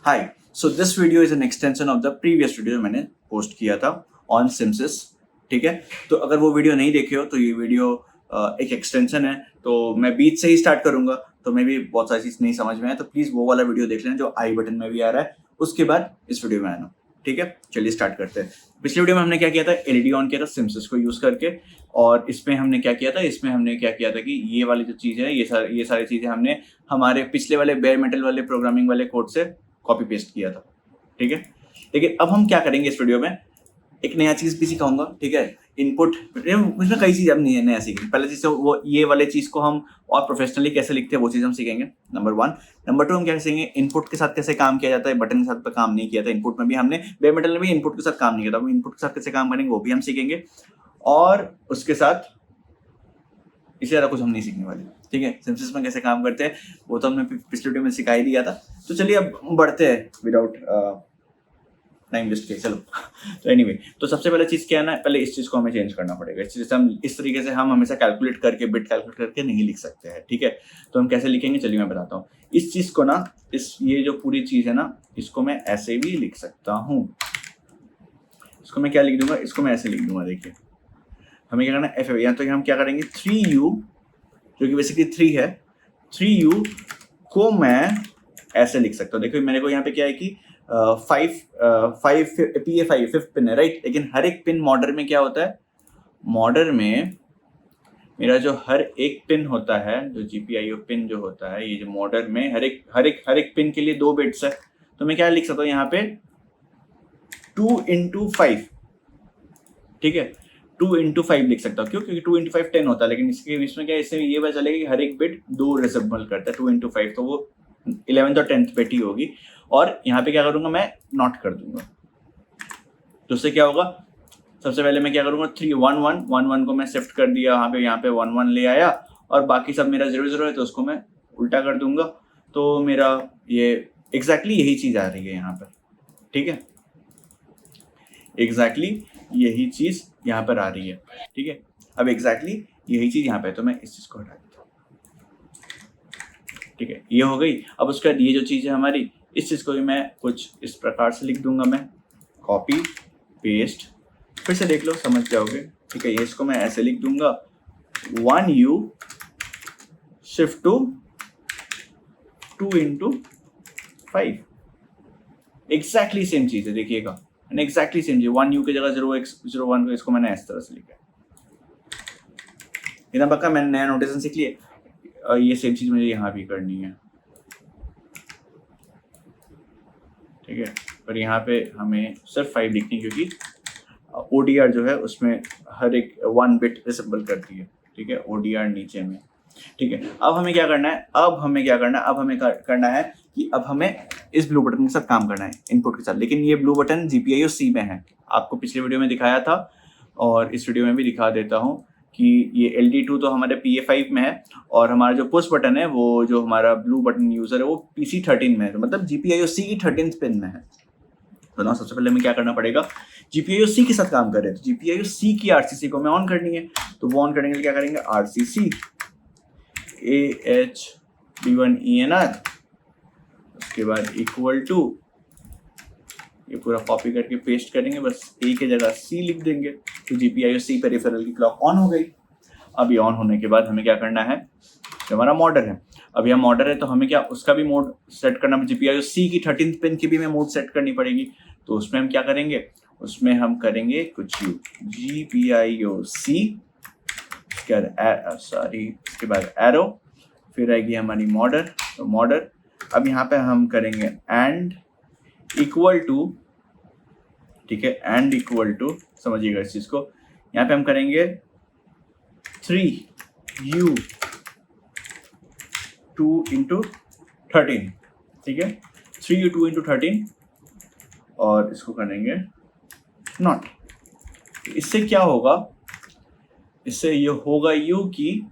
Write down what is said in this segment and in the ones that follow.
Hi, so this video is an extension of the previous video मैंने post किया था on सिम्सिस। ठीक है, तो अगर वो वीडियो नहीं देखे हो तो ये वीडियो एक एक्सटेंशन है, तो मैं बीच से ही स्टार्ट करूंगा, तो मे भी बहुत सारी चीज नहीं समझ में आए तो प्लीज वो वाला वीडियो देख लेना जो आई बटन में भी आ रहा है, उसके बाद इस वीडियो में आना। ठीक है, चलिए स्टार्ट करते हैं। पिछले वीडियो में हमने क्या किया था, एलईडी ऑन किया था सिम्सिस को यूज करके, और इसमें हमने क्या किया था, कि ये वाली जो चीज है, ये सारी चीजें हमने हमारे पिछले वाले बेयर मेटल वाले प्रोग्रामिंग वाले कोड से कॉपी पेस्ट किया था। ठीक है, लेकिन अब हम क्या करेंगे इस वीडियो में, एक नया चीज भी सिखाऊंगा। ठीक है, इनपुट उसमें कई चीज अब नया सीखेंगे। पहले चीज तो वो ये वाले चीज को हम और प्रोफेशनली कैसे लिखते हैं वो चीज हम सीखेंगे, नंबर 1। नंबर 2 हम क्या सीखेंगे, इनपुट के साथ कैसे काम किया जाता है, बटन के साथ तो काम नहीं किया था इनपुट में भी, हमने बेयर मेटल में भी इनपुट के साथ काम नहीं किया था, वो इनपुट के साथ कैसे काम करेंगे वो भी हम सीखेंगे, और उसके साथ इससे ज़्यादा कुछ हम नहीं सीखने वाले। ठीक है, सिम्सिस में कैसे काम करते हैं वो तो हमने पिछले वीडियो में सिखा ही दिया था। तो चलिए अब बढ़ते हैं विदाउट टाइम वेस्ट किए। चलो तो एनीवे, तो सबसे पहले चीज़ क्या है ना, पहले इस चीज़ को हमें चेंज करना पड़ेगा। इस चीज़ से हम इस तरीके से हम हमेशा कैलकुलेट करके बिट कैलकुलेट करके नहीं लिख सकते हैं। ठीक है, तो हम कैसे लिखेंगे चलिए मैं बताता हूँ। इस चीज़ को ना, ये जो पूरी चीज़ है ना, इसको मैं ऐसे भी लिख सकता हूँ। इसको मैं क्या लिख दूंगा, इसको मैं ऐसे लिख दूंगा। देखिए हमें क्या करना है, एफ या तो हम क्या करेंगे 3u जो कि बेसिकली 3 है, 3u को मैं ऐसे लिख सकता हूँ। देखो मेरे को यहाँ पे क्या है कि 5 PA5 फिफ्थ पिन है, राइट। लेकिन हर एक पिन मॉडर में क्या होता है, मॉडर में मेरा जो हर एक पिन होता है, जो GPIO पिन जो होता है, ये जो मॉडर में हर एक पिन के लिए 2 बिट्स है। तो मैं क्या लिख सकता हूँ यहाँ पे 2 into 5। ठीक है, 2 into 5 लिख सकता हूँ। क्यों? क्योंकि 2 into 5 10 होता है, लेकिन इसमें क्या है, इससे ये पता चलेगा कि हर एक बिट 2 रिसेम्बल करता है। 2 into 5 तो वो 11th और 10th बिट ही होगी। और यहाँ पे क्या करूंगा, मैं नॉट कर दूंगा। तो उससे क्या होगा, सबसे पहले मैं क्या करूंगा, 3 1 1 1 1 को मैं शिफ्ट कर दिया यहाँ पे 1 1 ले आया, और बाकी सब मेरा 0 0 है तो उसको मैं उल्टा कर दूंगा। तो मेरा ये एग्जैक्टली यही चीज आ रही है यहाँ पर। ठीक है, एग्जैक्टली यही चीज यहाँ पर आ रही है। ठीक है, अब एग्जैक्टली यही चीज यहाँ पे है, तो मैं इस चीज को हटा देता हूँ। ठीक है, ये हो गई। अब उसके बाद ये जो चीज है हमारी, इस चीज को भी मैं कुछ इस प्रकार से लिख दूंगा, मैं कॉपी पेस्ट, फिर से देख लो समझ जाओगे। ठीक है, ये इसको मैं ऐसे लिख दूंगा 1u shift to 2 into 5। Exactly same चीज है, देखिएगा एग्जैक्टली सेम चीज। 1u की जगह 0x01 को इसको मैंने इस तरह से लिखा है। इतना पक्का मैंने नया नोटेशन सीख लिया। ये सेम चीज मुझे यहाँ भी करनी है। ठीक है, पर यहाँ पे हमें सिर्फ 5 लिखनी, क्योंकि ODR जो है उसमें हर एक 1 बिट रिसेम्बल करती है। ठीक है, ODR नीचे में। ठीक है, अब हमें क्या करना है, अब हमें करना है कि अब हमें इस ब्लू बटन के साथ काम करना है, इनपुट के साथ। लेकिन ये ब्लू बटन GPIO C में है, आपको पिछले वीडियो में दिखाया था और इस वीडियो में भी दिखा देता हूँ कि ये LD2 तो हमारे PA5 में है, और हमारा जो पुश बटन है, वो जो हमारा ब्लू बटन यूजर है, वो PC13 में है, तो मतलब GPIO C की 13th पिन में है। तो ना सबसे पहले हमें क्या करना पड़ेगा, GPIO C के साथ काम कर रहे हैं, तो GPIO C की RCC को हमें ऑन करनी है। तो वो ऑन करने के लिए क्या करेंगे, RCC AH B1ENR, उसके बाद इक्वल टू, ये पूरा कॉपी करके पेस्ट करेंगे, बस A की जगह C लिख देंगे, तो GPIO C पेरिफेरल की क्लॉक ऑन हो गई। अब ये ऑन होने के बाद हमें क्या करना है, जो हमारा मॉडर है, अब यह मॉडर है तो हमें क्या उसका भी मोड सेट करना, GPIO C की 13th पिन की भी हमें मोड सेट करनी पड़ेगी। तो उसमें हम क्या करेंगे, उसमें हम करेंगे कुछ GPIO C, इसके बाद एरो, फिर आएगी हमारी मॉडर। तो मॉडर, अब यहाँ पे हम करेंगे एंड इक्वल टू। ठीक है, एंड इक्वल टू, समझिएगा इस चीज को, यहाँ पे हम करेंगे 3u 2 into 13। ठीक है, 3u 2 into 13, और इसको करेंगे नॉट। इससे क्या होगा, इससे ये होगा यू कि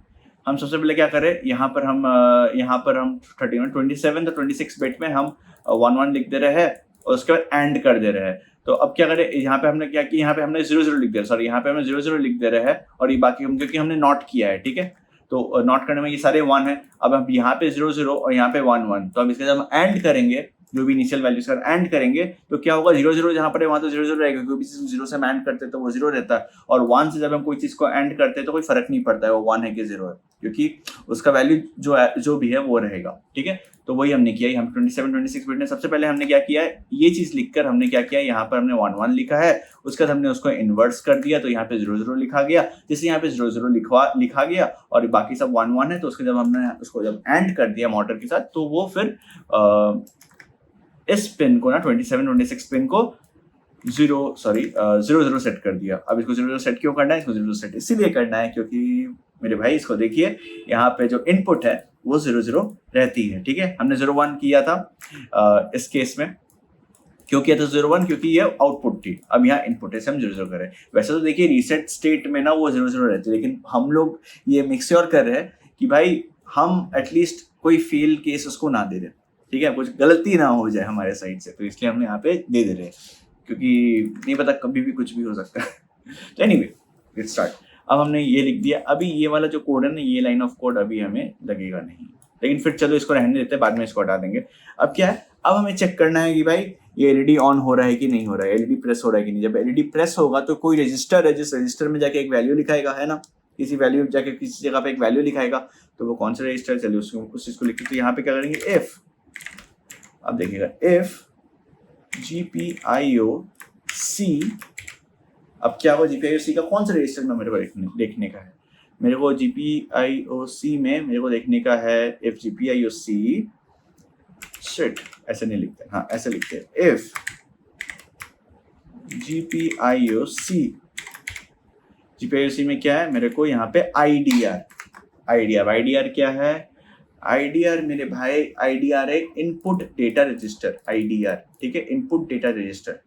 हम सबसे पहले क्या करें, यहाँ पर हम 27 तो 26 बिट में हम 1 1 लिख दे रहे हैं, और उसके बाद एंड कर दे रहे हैं। तो अब क्या करें, यहाँ पे हमने क्या किया, यहाँ पे हमने 0 0 लिख दिया, सॉरी यहाँ पे हमने 0 0 लिख दे रहे हैं, और ये बाकी हम क्योंकि हमने नॉट किया है। ठीक है, तो नॉट करने में ये सारे 1 है। अब हम यहाँ पे 0 0 और यहाँ पे 1 1, तो अब इसके जब हम एंड करेंगे, जो भी इनिशियल वैल्यूज का एंड करेंगे तो क्या होगा, 0 0 जहां पर है वहां तो 0 0 रहेगा, क्योंकि किसी चीज 0 से हम एंड करते हैं तो वो 0 रहता है, और 1 से जब हम कोई चीज को एंड करते हैं तो कोई फर्क नहीं पड़ता है वो 1 है कि 0 है, क्योंकि उसका वैल्यू जो भी है वो रहेगा। ठीक है, तो वही हमने किया। हम 27 26 बिट में सबसे पहले हमने क्या किया है, ये चीज लिखकर हमने क्या किया, यहाँ पर हमने 1 1 लिखा है, उसके बाद हमने उसको इन्वर्स कर दिया तो यहाँ पे 0 0 लिखा गया, जैसे यहाँ पे 0 0 लिखा गया और बाकी सब 1 1 है, तो उसके जब हमने उसको जब एंड कर दिया मोटर के साथ तो वो फिर इस पिन को ना 27 26 पिन को 0 0 सेट कर दिया। अब इसको 0 0 सेट क्यों करना है, इसको 0 0 सेट इसीलिए करना है क्योंकि मेरे भाई इसको देखिए, यहाँ पे जो इनपुट है वो 0 0 रहती है। ठीक है, हमने 0 1 किया था इस केस में, क्यों किया था 0 1, क्योंकि ये आउटपुट थी, अब यहाँ इनपुट है, हम 0 0 करें। वैसे तो देखिए रीसेट स्टेट में ना वो 0 0 रहती है, लेकिन हम लोग ये मेक श्योर कर रहे हैं कि भाई हम एटलीस्ट कोई फेल केस उसको ना दे रहे। ठीक है, कुछ गलती ना हो जाए हमारे साइड से, तो इसलिए हमने यहाँ पे दे रहे हैं, क्योंकि नहीं पता कभी भी कुछ भी हो सकता है। तो एनीवे लेट्स स्टार्ट। अब हमने ये लिख दिया, अभी ये वाला जो कोड है ना, ये लाइन ऑफ कोड अभी हमें लगेगा नहीं, लेकिन फिर चलो इसको रहने देते हैं, बाद में इसको हटा देंगे। अब क्या है, अब हमें चेक करना है कि भाई ये एलईडी ऑन हो रहा है कि नहीं हो रहा है, एलईडी प्रेस हो रहा है कि नहीं। जब एलईडी प्रेस होगा तो कोई रजिस्टर है, जिस रजिस्टर में जाके एक वैल्यू लिखाएगा, है ना, किसी वैल्यू जाके किसी जगह पे एक वैल्यू लिखाएगा, तो वो कौन सा रजिस्टर, चलिए उस चीज को लिखते। तो यहाँ पे क्या करेंगे, इफ, अब देखिएगा इफ GPIOC, अब क्या होगा, GPIOC का कौन सा रजिस्टर में मेरे को देखने का है, मेरे को GPIOC में मेरे को देखने का है इफ GPIOC शिट, ऐसे नहीं लिखते, हाँ ऐसे लिखते हैं, इफ GPIOC में क्या है, मेरे को यहाँ पे IDR क्या है, IDR मेरे भाई, IDR है इनपुट डेटा रजिस्टर, IDR। ठीक है, input data register.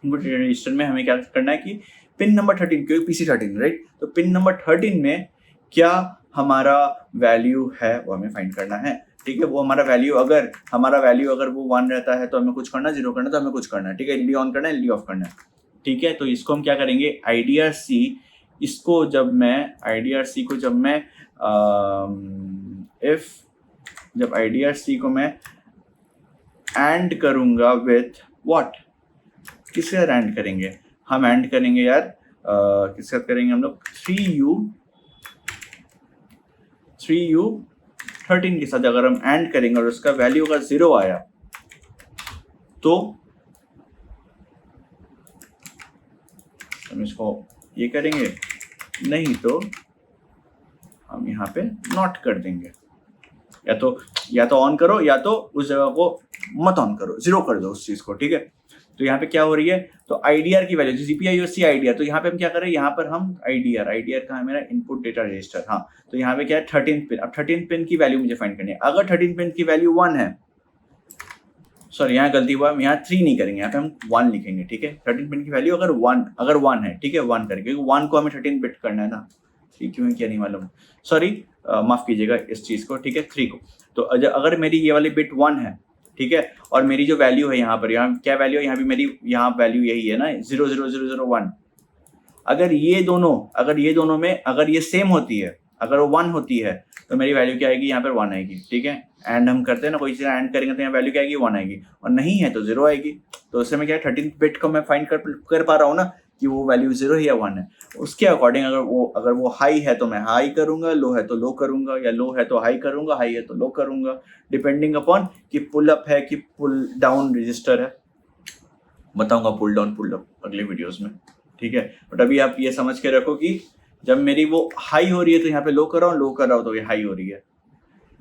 Input data register में हमें क्या करना है कि पिन नंबर 13, क्योंकि PC 13 राइट, तो पिन नंबर 13 में क्या हमारा वैल्यू है वो हमें फाइंड करना है। ठीक है, वो हमारा वैल्यू अगर वो 1 रहता है तो हमें कुछ करना, 0 करना तो हमें कुछ करना है। ठीक है, एलईडी ऑन करना है, एलईडी ऑफ करना है। ठीक है, तो इसको हम क्या करेंगे, IDRC, इसको जब मैं IDRC को जब मैं जब IDRC को मैं एंड करूंगा विथ व्हाट, किसके साथ एंड करेंगे, हम एंड करेंगे यार किसके साथ करेंगे हम लोग, 3U13 के साथ अगर हम एंड करेंगे और उसका वैल्यू अगर 0 आया तो हम इसको ये करेंगे, नहीं तो हम यहाँ पे नॉट कर देंगे, या तो ऑन करो या तो उस जगह को मत ऑन करो, 0 कर दो उस चीज को। ठीक है, तो यहाँ पे क्या हो रही है, तो IDR की वैल्यू GPIOC IDR, तो यहाँ पे हम क्या करें, यहाँ पर हम IDR का है मेरा इनपुट डेटा रजिस्टर, हाँ, तो यहाँ पे क्या है 13 पिन। अब 13 पिन की वैल्यू मुझे फाइंड करनी है, अगर 13 पिन की वैल्यू 1 है, सॉरी यहाँ गलती हुआ, हम यहाँ 3 नहीं करेंगे, यहाँ पे हम 1 लिखेंगे। ठीक है, 13 पिन की वैल्यू अगर 1 है, ठीक है 1 करेंगे, क्योंकि 1 को हमें 13 बिट करना है ना, ठीक क्यों क्या नहीं मालूम, सॉरी माफ कीजिएगा इस चीज को। ठीक है, 3 को, तो अगर मेरी ये वाली बिट 1 है, ठीक है, और मेरी जो वैल्यू है यहाँ क्या वैल्यू है, यहाँ भी मेरी यहाँ वैल्यू यही है ना, 0 0 0 0 1, अगर ये दोनों में अगर ये सेम होती है, अगर वो 1 होती है तो मेरी वैल्यू क्या आएगी, यहाँ पर 1 आएगी। ठीक है, एंड हम करते हैं ना, कोई चीज एंड करेंगे तो यहाँ वैल्यू क्या आएगी, 1 आएगी, और नहीं है तो 0 आएगी। तो उससे मैं क्या 13 बिट को मैं फाइंड कर पा रहा हूँ ना कि वो वैल्यू 0 है या 1 है। उसके अकॉर्डिंग अगर वो हाई है तो मैं हाई करूंगा, लो है तो लो करूंगा, या लो है तो हाई करूंगा, हाई है तो लो करूंगा, डिपेंडिंग अपॉन कि पुल अप है कि पुल डाउन रजिस्टर है। बताऊंगा पुल डाउन पुल अप अगले वीडियोस में। ठीक है, बट अभी आप ये समझ के रखो कि जब मेरी वो हाई हो रही है तो यहाँ पे लो कर रहा हूँ, लो कर रहा हूँ तो ये हाई हो रही है,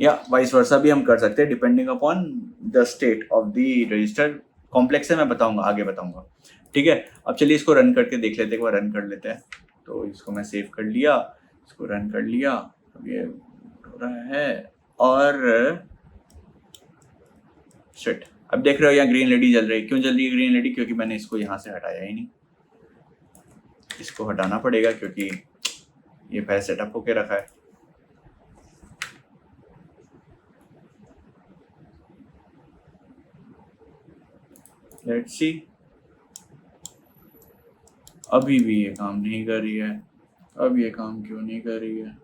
या वाइस वर्सा भी हम कर सकते हैं, depending upon the state of the register. Complex है, मैं बताऊंगा, आगे बताऊंगा। ठीक है, अब चलिए इसको रन करके देख लेते हैं, एक बार रन कर लेते हैं। तो इसको मैं सेव कर लिया, इसको रन कर लिया, अब ये हो रहा है, और शिट, अब देख रहे हो यहाँ ग्रीन लेडी जल रही है। क्यों जल रही है ग्रीन लेडी, क्योंकि मैंने इसको यहाँ से हटाया ही नहीं, इसको हटाना पड़ेगा क्योंकि ये पहले सेटअप होके रखा है। लेट्स सी, अभी भी ये काम नहीं कर रही है, अब ये काम क्यों नहीं कर रही है,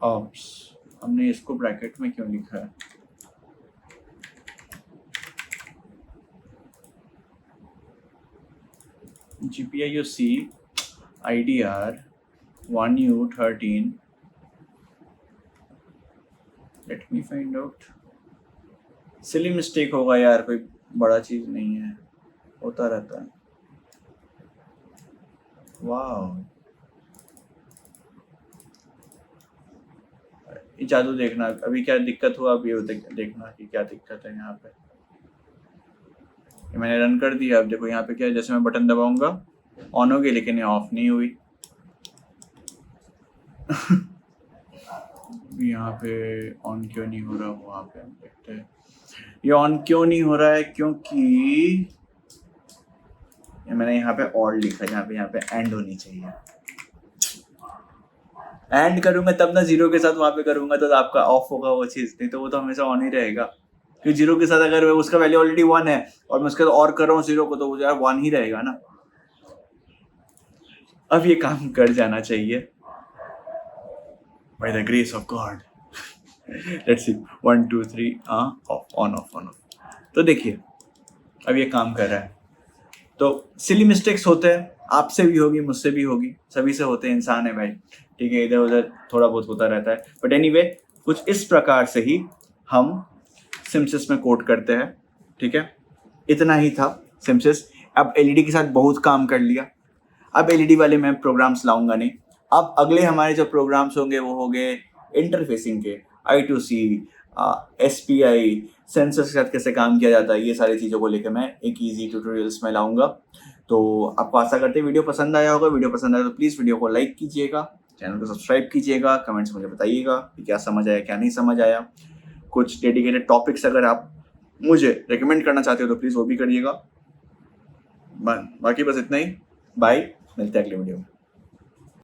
ऑप्स, हमने इसको ब्रैकेट में क्यों लिखा है? GPIO-C IDR 1U13, let me find out. Silly mistake होगा यार, कोई बड़ा चीज नहीं है, होता रहता है। वाह, ये जादू देखना अभी क्या दिक्कत हुआ, अभी देखना कि क्या दिक्कत है यहाँ पे। ये मैंने रन कर दिया, अब देखो यहाँ पे क्या है, जैसे मैं बटन दबाऊंगा ऑन होगी, लेकिन ये ऑफ नहीं हुई। यहाँ पे ऑन क्यों नहीं हो रहा, वहाँ पे हम देखते हैं ये ऑन क्यों नहीं हो रहा है, क्योंकि ये मैंने यहाँ पे और लिखा, यहाँ पे एंड होनी चाहिए। एंड करूंगा तब ना, जीरो के साथ वहाँ पे करूंगा तो आपका ऑफ होगा वो चीज, नहीं तो वो तो हमेशा ऑन ही रहेगा। क्योंकि जीरो के साथ अगर उसका वैल्यू ऑलरेडी 1 है और मैं उसके साथ और कर रहा हूँ जीरो को, तो वो यार 1 ही रहेगा ना। अब ये काम कर जाना चाहिए by the grace of God. Let's see, 1 2 3 of, on off, on off. तो देखिए अब ये काम कर रहा है। तो सिली मिस्टेक्स होते हैं, आपसे भी होगी, मुझसे भी होगी, सभी से होते हैं, इंसान है भाई, ठीक है, इधर उधर थोड़ा बहुत होता रहता है। बट एनीवे, कुछ इस प्रकार से ही हम सिम्पसिस में कोड करते हैं, ठीक है। इतना ही था सिम्पसिस। अब एलईडी के साथ बहुत काम कर लिया, अब एलईडी वाले मैं प्रोग्राम्स लाऊंगा नहीं। अब अगले हमारे जो प्रोग्राम्स होंगे वो होंगे इंटरफेसिंग के, I2C, SPI, सेंसर्स के साथ कैसे काम किया जाता है, ये सारी चीज़ों को लेकर मैं एक ईजी ट्यूटोरियल्स में लाऊंगा। तो आपको आशा करते हैं वीडियो पसंद आया होगा। वीडियो पसंद आया तो प्लीज़ वीडियो को लाइक कीजिएगा, चैनल को सब्सक्राइब कीजिएगा, कमेंट्स मुझे बताइएगा कि क्या समझ आया, क्या नहीं समझ आया। कुछ डेडिकेटेड टॉपिक्स अगर आप मुझे रिकमेंड करना चाहते हो तो प्लीज़ वो भी करिएगा। बाकी बस इतना ही, बाय, मिलते हैं अगले वीडियो में।